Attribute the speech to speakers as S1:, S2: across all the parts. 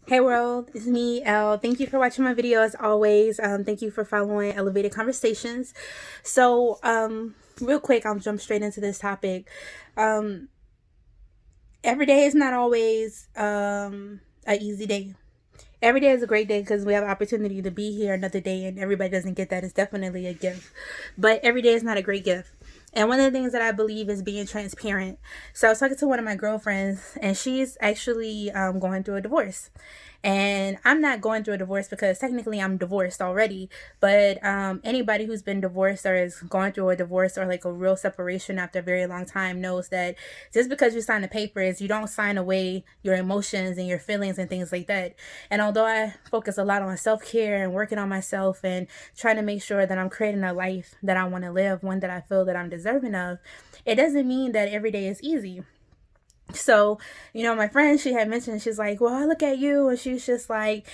S1: Hey world, it's me, Elle. Thank you for watching my video as always. Thank you for following Elevated Conversations. Real quick, I'll jump straight into this topic. Um, every day is not always a easy day. Every day is a great day because we have an opportunity to be here another day, and everybody doesn't get that. It's definitely a gift, but every day is not a great gift. And one of the things that I believe is being transparent. So I was talking to one of my girlfriends, and she's actually going through a divorce. And I'm not going through a divorce because technically I'm divorced already. But anybody who's been divorced or is going through a divorce or like a real separation after a very long time knows that just because you sign the papers, you don't sign away your emotions and your feelings and things like that. And although I focus a lot on self care and working on myself and trying to make sure that I'm creating a life that I want to live, one that I feel that I'm deserving of, it doesn't mean that every day is easy. So, my friend, she had mentioned, she's like, well, I look at you, and she's just like,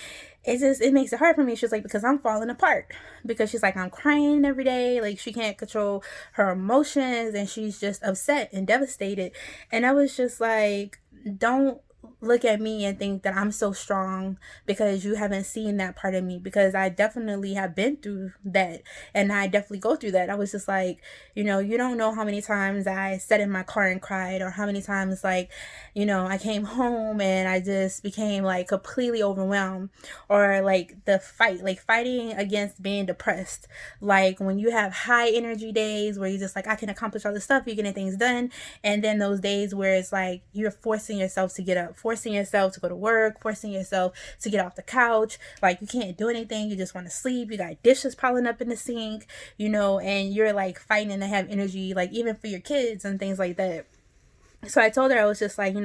S1: it makes it hard for me. She's like, because I'm falling apart. Because she's like, I'm crying every day. Like, she can't control her emotions, and she's just upset and devastated. And I was just like, don't look at me and think that I'm so strong because you haven't seen that part of me, because I definitely have been through that, and I definitely go through that. I was just like, you don't know how many times I sat in my car and cried, or how many times, like, I came home and I just became like completely overwhelmed, or like like fighting against being depressed. Like when you have high energy days where you're just like, I can accomplish all this stuff, you're getting things done. And then those days where it's like you're forcing yourself to get up, forcing yourself to go to work, forcing yourself to get off the couch. Like you can't do anything, you just want to sleep. You got dishes piling up in the sink, and you're like fighting to have energy, like even for your kids and things like that. So I told her, I was just like,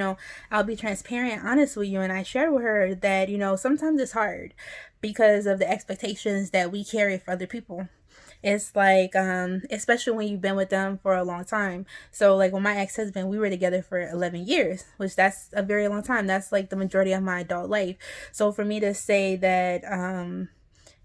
S1: I'll be transparent, honest with you. And I shared with her that, sometimes it's hard because of the expectations that we carry for other people. It's like, especially when you've been with them for a long time. So like with my ex-husband, we were together for 11 years, which that's a very long time. That's like the majority of my adult life. So for me to say that,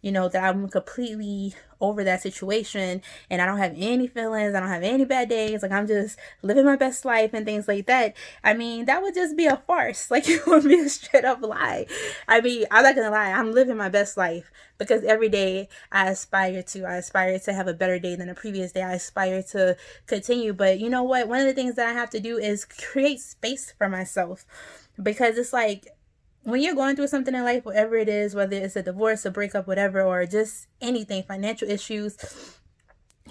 S1: that I'm completely over that situation and I don't have any feelings, I don't have any bad days, like I'm just living my best life and things like that. I mean, that would just be a farce. Like it would be a straight up lie. I mean, I'm not gonna lie, I'm living my best life because every day I aspire to have a better day than the previous day. I aspire to continue. But you know what? One of the things that I have to do is create space for myself, because it's like when you're going through something in life, whatever it is, whether it's a divorce, a breakup, whatever, or just anything, financial issues,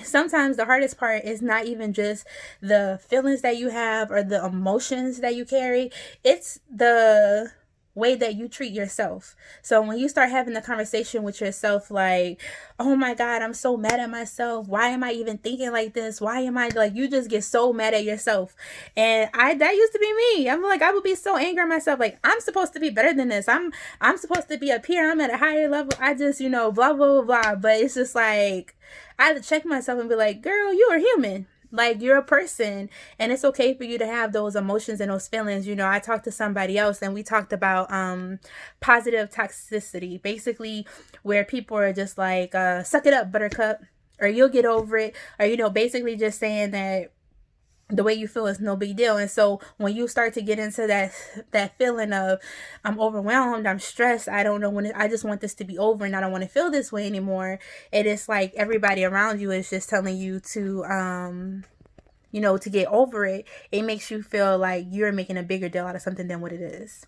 S1: sometimes the hardest part is not even just the feelings that you have or the emotions that you carry. It's the way that you treat yourself. So when you start having the conversation with yourself like, oh my God, I'm so mad at myself. Why am I even thinking like this? Why am I like, you just get so mad at yourself. And that used to be me. I'm like, I would be so angry at myself. Like, I'm supposed to be better than this. I'm supposed to be up here. I'm at a higher level. I just, blah, blah, blah, blah. But it's just like, I had to check myself and be like, girl, you are human. Like you're a person, and it's okay for you to have those emotions and those feelings. I talked to somebody else and we talked about positive toxicity, basically where people are just like, suck it up, buttercup, or you'll get over it, or basically just saying that the way you feel is no big deal. And so when you start to get into that feeling of, I'm overwhelmed, I'm stressed, I don't know when I just want this to be over and I don't want to feel this way anymore, it is like everybody around you is just telling you to to get over it. It makes you feel like you're making a bigger deal out of something than what it is.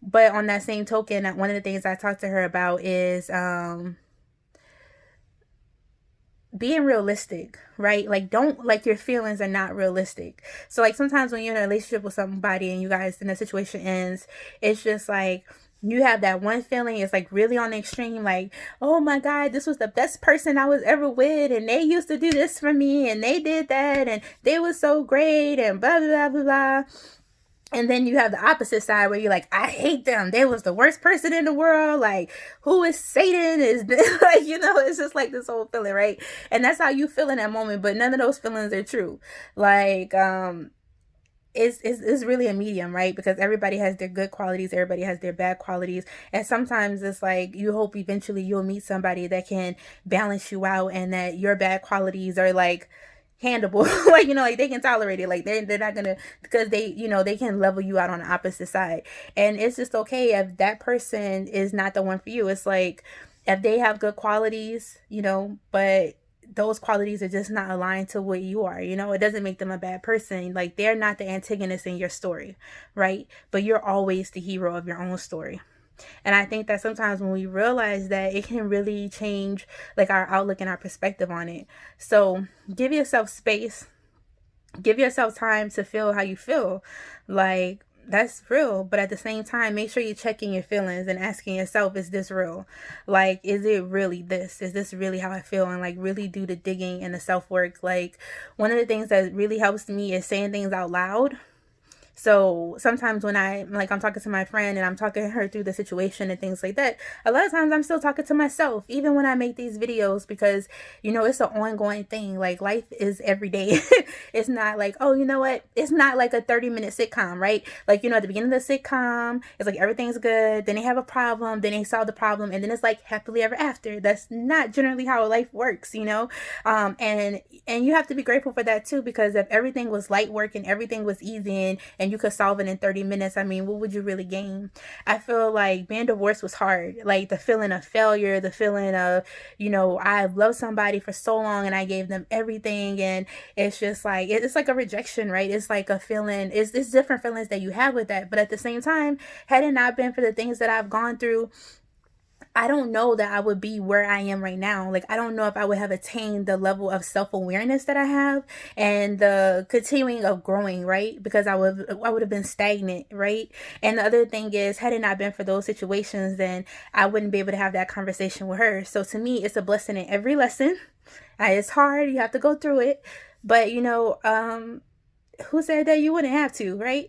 S1: But on that same token, one of the things I talked to her about is being realistic, right? Like, don't, like, your feelings are not realistic. So like sometimes when you're in a relationship with somebody and you guys and the situation ends, it's just like you have that one feeling, it's like really on the extreme, like, oh my God, this was the best person I was ever with, and they used to do this for me, and they did that, and they was so great, and blah blah blah blah. And then you have the opposite side where you're like, I hate them. They was the worst person in the world. Like, who is Satan? Is like, it's just like this whole feeling, right? And that's how you feel in that moment. But none of those feelings are true. Like, it's really a medium, right? Because everybody has their good qualities, everybody has their bad qualities, and sometimes it's like you hope eventually you'll meet somebody that can balance you out, and that your bad qualities are like handleable. Like, you know, like they can tolerate it. Like they're not gonna, because they, you know, they can level you out on the opposite side. And it's just okay if that person is not the one for you. It's like if they have good qualities, you know, but those qualities are just not aligned to what you are, you know, it doesn't make them a bad person. Like they're not the antagonist in your story, right? But you're always the hero of your own story. And I think that sometimes when we realize that, it can really change like our outlook and our perspective on it. So give yourself space, give yourself time to feel how you feel. Like that's real, but at the same time, make sure you're checking your feelings and asking yourself, is this real? Like, is it really this? Is this really how I feel? And like really do the digging and the self-work. Like one of the things that really helps me is saying things out loud. So sometimes when I'm talking to my friend and I'm talking her through the situation and things like that, a lot of times I'm still talking to myself, even when I make these videos, because, you know, it's an ongoing thing. Like life is every day. It's not like, oh, you know what? It's not like a 30-minute sitcom, right? Like, you know, at the beginning of the sitcom, it's like everything's good. Then they have a problem. Then they solve the problem. And then it's like happily ever after. That's not generally how life works, you know? And you have to be grateful for that too, because if everything was light work and everything was easy and you could solve it in 30 minutes, I mean, what would you really gain? I feel like being divorced was hard. Like the feeling of failure, the feeling of, you know, I loved somebody for so long and I gave them everything, and it's just like, it's like a rejection, right? It's like a feeling, it's different feelings that you have with that. But at the same time, had it not been for the things that I've gone through, I don't know that I would be where I am right now. Like, I don't know if I would have attained the level of self-awareness that I have and the continuing of growing, right? Because I would have been stagnant, right? And the other thing is, had it not been for those situations, then I wouldn't be able to have that conversation with her. So to me, it's a blessing in every lesson. It's hard. You have to go through it. But, you know, who said that you wouldn't have to, right?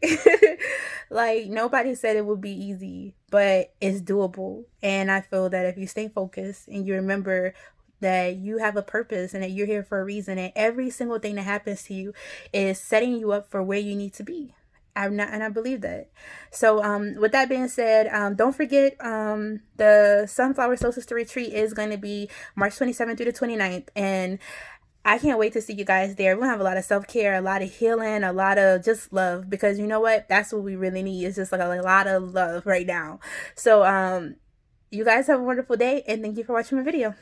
S1: Like nobody said it would be easy, but it's doable. And I feel that if you stay focused and you remember that you have a purpose and that you're here for a reason, and every single thing that happens to you is setting you up for where you need to be. And I believe that. So with that being said, don't forget the Sunflower Solstice Retreat is going to be March 27th through the 29th, and I can't wait to see you guys there. We're gonna have a lot of self-care, a lot of healing, a lot of just love, because you know what? That's what we really need. It's just like a lot of love right now. So you guys have a wonderful day, and thank you for watching my video.